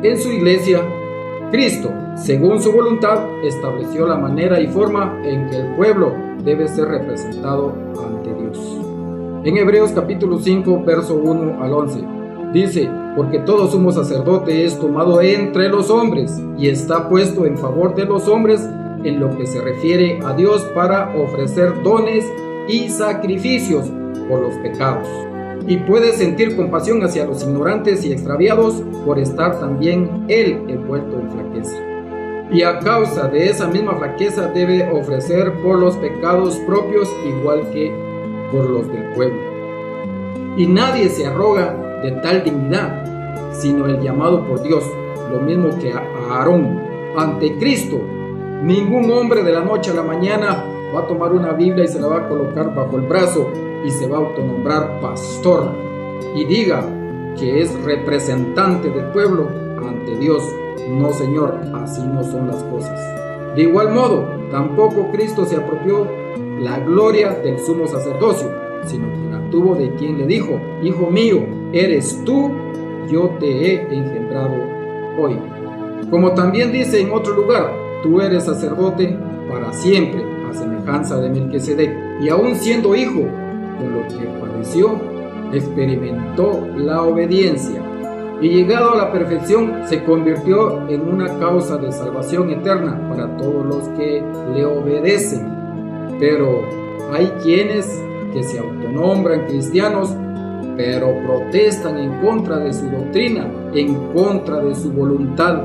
En su iglesia, Cristo, según su voluntad, estableció la manera y forma en que el pueblo debe ser representado ante Dios. En Hebreos capítulo 5, verso 1 al 11, dice: porque todo sumo sacerdote es tomado entre los hombres y está puesto en favor de los hombres en lo que se refiere a Dios para ofrecer dones y sacrificios por los pecados. Y puede sentir compasión hacia los ignorantes y extraviados por estar también él envuelto en flaqueza. Y a causa de esa misma flaqueza debe ofrecer por los pecados propios igual que por los del pueblo. Y nadie se arroga de tal dignidad, sino el llamado por Dios, lo mismo que a Aarón. Ante Cristo, ningún hombre de la noche a la mañana va a tomar una Biblia y se la va a colocar bajo el brazo y se va a autonombrar pastor y diga que es representante del pueblo ante Dios. No, Señor, así no son las cosas. De igual modo, tampoco Cristo se apropió la gloria del sumo sacerdocio, sino que la tuvo de quien le dijo: hijo mío, eres tú, yo te he engendrado hoy. Como también dice en otro lugar: tú eres sacerdote para siempre, a semejanza de Melquisedec. Y aún siendo hijo, con lo que padeció, experimentó la obediencia, y llegado a la perfección se convirtió en una causa de salvación eterna para todos los que le obedecen. Pero hay quienes que se autonombran cristianos, pero protestan en contra de su doctrina, en contra de su voluntad,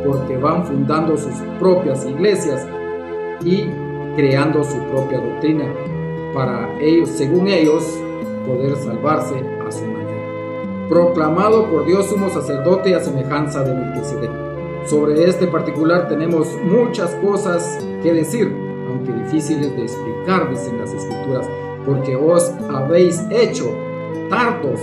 porque van fundando sus propias iglesias y creando su propia doctrina para ellos, según ellos, poder salvarse a su manera. Proclamado por Dios sumo sacerdote a semejanza de Melquisedec. Sobre este particular tenemos muchas cosas que decir, aunque difíciles de explicar, dicen las Escrituras, porque os habéis hecho tardos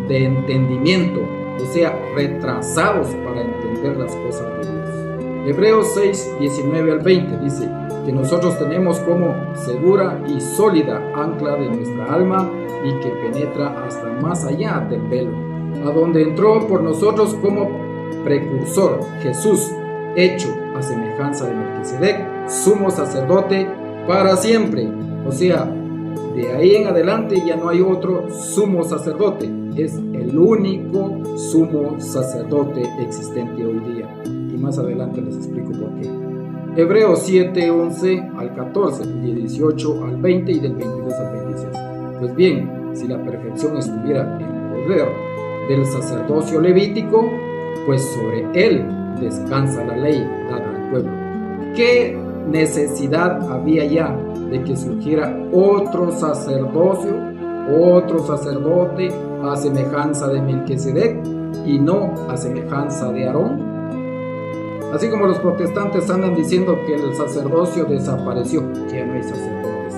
de entendimiento, o sea, retrasados para entender las cosas de Dios. Hebreos 6, 19 al 20 dice que nosotros tenemos como segura y sólida ancla de nuestra alma y que penetra hasta más allá del velo, a donde entró por nosotros como precursor Jesús, hecho a semejanza de Melquisedec, sumo sacerdote para siempre. O sea, de ahí en adelante ya no hay otro sumo sacerdote, es el único sumo sacerdote existente hoy día. Y más adelante les explico por qué. Hebreos 7, 11 al 14, del 18 al 20 y del 22 al 26. Pues bien, si la perfección estuviera en poder del sacerdocio levítico, pues sobre él descansa la ley dada al pueblo. ¿Qué necesidad había ya de que surgiera otro sacerdocio, otro sacerdote a semejanza de Melquisedec y no a semejanza de Aarón? Así como los protestantes andan diciendo que el sacerdocio desapareció, que ya no hay sacerdotes,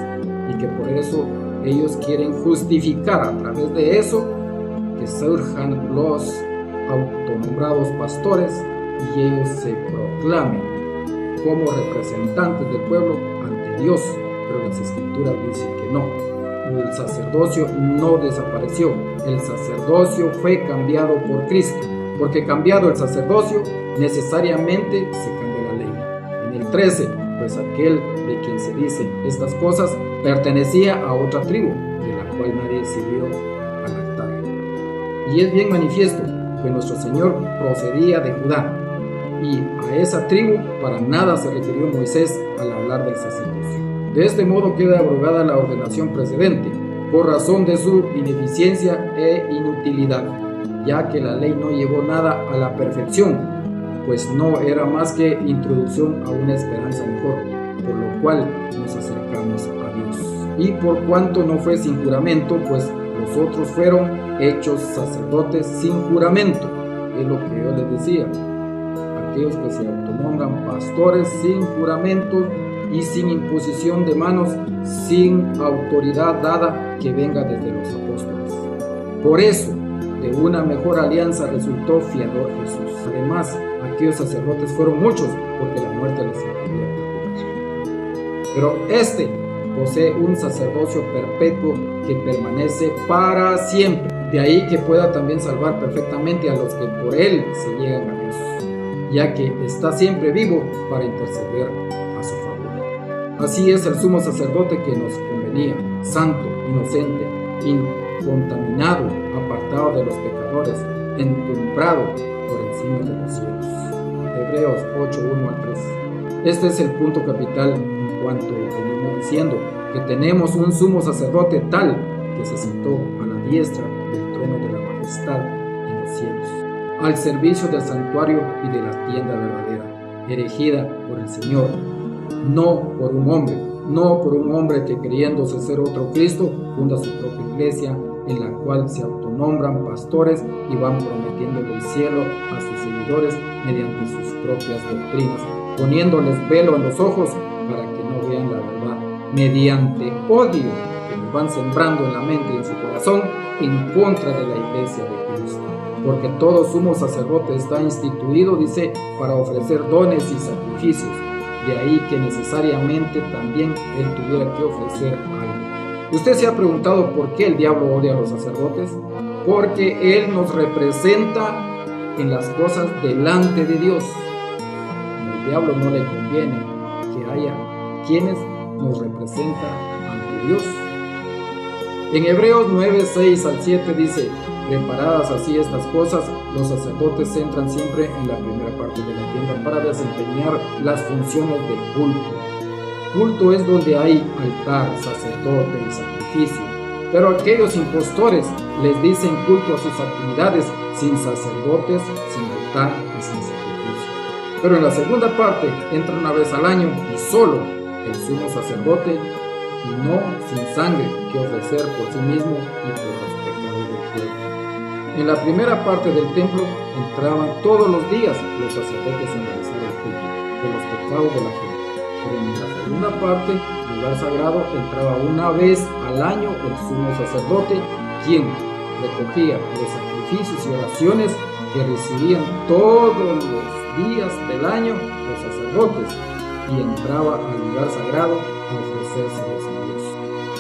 y que por eso ellos quieren justificar a través de eso que surjan los autonombrados pastores y ellos se proclamen como representantes del pueblo ante Dios. Pero las Escrituras dicen que no, el sacerdocio no desapareció, el sacerdocio fue cambiado por Cristo, porque cambiado el sacerdocio necesariamente se cambia la ley. En el 13, pues aquel de quien se dicen estas cosas pertenecía a otra tribu, de la cual nadie se vio al altar. Y es bien manifiesto que nuestro Señor procedía de Judá, y a esa tribu para nada se refirió Moisés al hablar del sacerdocio. De este modo queda abrogada la ordenación precedente, por razón de su ineficiencia e inutilidad, ya que la ley no llevó nada a la perfección, pues no era más que introducción a una esperanza mejor, por lo cual nos acercamos a Dios. Y por cuanto no fue sin juramento, pues los otros fueron hechos sacerdotes sin juramento, es lo que yo les decía. Aquellos que se autonombran pastores sin juramento y sin imposición de manos, sin autoridad dada que venga desde los apóstoles. Por eso, de una mejor alianza resultó fiador Jesús. Además, aquellos sacerdotes fueron muchos, porque la muerte les impedía perjurar. Pero este posee un sacerdocio perpetuo que permanece para siempre. De ahí que pueda también salvar perfectamente a los que por él se llegan a Dios. ya que está siempre vivo para interceder a su favor. Así es el sumo sacerdote que nos convenía, santo, inocente, incontaminado, apartado de los pecadores, encumbrado por encima de los cielos. Hebreos 8, 1 al 3. Este es el punto capital en cuanto venimos diciendo que tenemos un sumo sacerdote tal que se sentó a la diestra del trono de la majestad en los cielos, al servicio del santuario y de la tienda verdadera, erigida por el Señor, no por un hombre que creyéndose ser otro Cristo, funda su propia iglesia, en la cual se autonombran pastores y van prometiendo el cielo a sus seguidores mediante sus propias doctrinas, poniéndoles velo en los ojos para que no vean la verdad, mediante odio que les van sembrando en la mente y en su corazón en contra de la iglesia de Cristo. Porque todo sumo sacerdote está instituido, dice, para ofrecer dones y sacrificios. De ahí que necesariamente también él tuviera que ofrecer algo. ¿Usted se ha preguntado por qué el diablo odia a los sacerdotes? Porque él nos representa en las cosas delante de Dios. Al diablo no le conviene que haya quienes nos representan ante Dios. En Hebreos 9, 6 al 7 dice: preparadas así estas cosas, los sacerdotes entran siempre en la primera parte de la tienda para desempeñar las funciones de culto. Culto es donde hay altar, sacerdote y sacrificio. Pero aquellos impostores les dicen culto a sus actividades sin sacerdotes, sin altar y sin sacrificio. Pero en la segunda parte entra una vez al año y solo el sumo sacerdote, y no sin sangre que ofrecer por sí mismo y por los pecados del pueblo. En la primera parte del templo entraban todos los días los sacerdotes a realizar el culto por los pecados de la gente. Pero en la segunda parte, lugar sagrado, entraba una vez al año el sumo sacerdote, quien recogía los sacrificios y oraciones que recibían todos los días del año los sacerdotes, y entraba al lugar sagrado a ofrecérselos a Dios.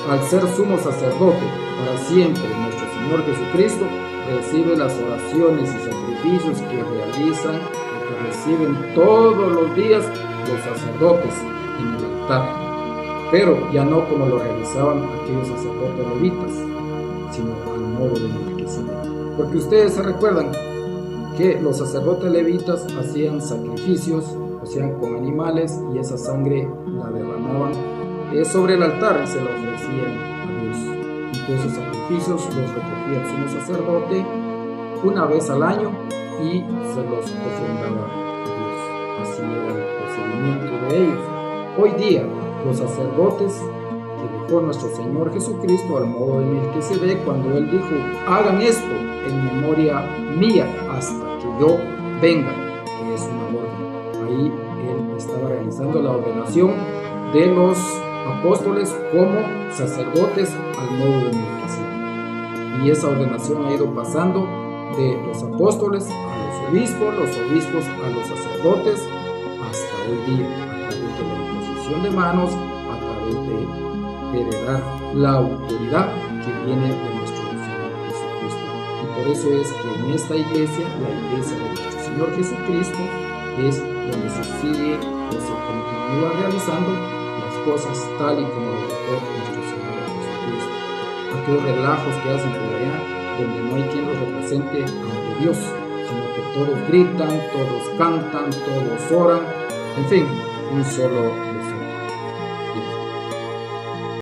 Al ser sumo sacerdote para siempre, nuestro Señor Jesucristo recibe las oraciones y sacrificios que realizan o que reciben todos los días los sacerdotes en el altar, pero ya no como lo realizaban aquellos sacerdotes levitas, sino al modo de Melquisedec. Porque ustedes se recuerdan que los sacerdotes levitas hacían sacrificios, hacían con animales, y esa sangre la derramaban sobre el altar y se la ofrecían a Dios. Y todos esos sacrificios los recogía el sumo sacerdote una vez al año y se los ofrendaba a Dios. Así era el procedimiento de ellos. Hoy día, los sacerdotes que dejó nuestro Señor Jesucristo al modo de Melquisedec, cuando Él dijo: hagan esto en memoria mía hasta que yo venga, que es una orden. Ahí Él estaba realizando la ordenación de los apóstoles como sacerdotes al modo de Melquisedec. Y esa ordenación ha ido pasando de los apóstoles a los obispos a los sacerdotes, hasta hoy día, a través de la imposición de manos, a través de heredar la autoridad que viene de nuestro Señor Jesucristo. Y por eso es que en esta iglesia, la iglesia de nuestro Señor Jesucristo, es donde se sigue o se continúa realizando las cosas tal y como lo dejó nuestro Señor Jesucristo. Aquellos relajos que hacen por allá, donde no hay quien los represente ante Dios, sino que todos gritan, todos cantan, todos oran, en fin, un solo deseo.